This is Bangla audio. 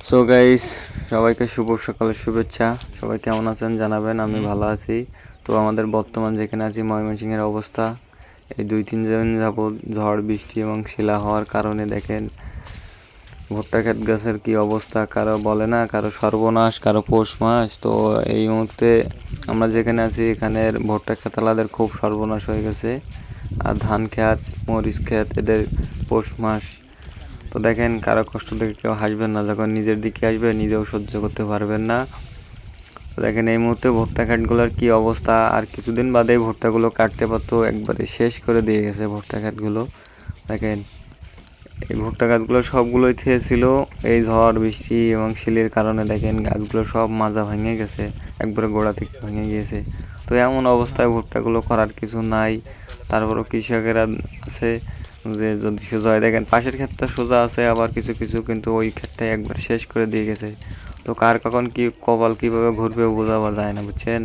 সো গাইস, সবাইকে শুভ সকালের শুভেচ্ছা। সবাই কেমন আছেন জানাবেন। আমি ভালো আছি। তো আমাদের বর্তমান যেখানে আছি ময়মনসিংহের অবস্থা এই 2-3 দিন যাবৎ ঝড় বৃষ্টি এবং শিলা হওয়ার কারণে দেখেন ভুট্টা ক্ষেত গাছের কি অবস্থা। কারো বলে না কারো সর্বনাশ, কারো পৌষ মাস। তো এই মুহূর্তে আমরা যেখানে আছি এখানের ভুট্টা ক্ষেতালাদের খুব সর্বনাশ হয়ে গেছে। আর ধান ক্ষেত, মরিচ ক্ষেত এদের পৌষ মাস। তো দেখেন কারো কষ্ট দেখে কেউ হাসবেন না, যখন নিজের দিকে আসবে নিজেও সহ্য করতে পারবেন না। তো দেখেন এই মুহূর্তে ভুট্টা ক্ষেতগুলোর কি অবস্থা। আর কিছুদিন বাদেই ভুট্টাগুলো কাটতে পারতো, একবারে শেষ করে দিয়ে গেছে ভুট্টা ক্ষেতগুলো। দেখেন এই ভুট্টা গাছগুলো সবগুলোই থেয়েছিল এই ঝড় বৃষ্টি এবং শিলের কারণে। দেখেন গাছগুলো সব মাজা ভেঙে গেছে, একবারে গোড়া থেকে ভেঙে গিয়েছে। তো এমন অবস্থায় ভুট্টাগুলো করার কিছু নাই। তারপরও কৃষকেরা আছে যে যদি সোজা হয়, দেখেন পাশের ক্ষেতটা সোজা আছে, আবার কিছু কিছু কিন্তু ওই ক্ষেতটাই একবার শেষ করে দিয়ে গেছে। তো কার কখন কি কপাল কিভাবে ঘুরবে বোঝাবা যায় না, বুঝছেন।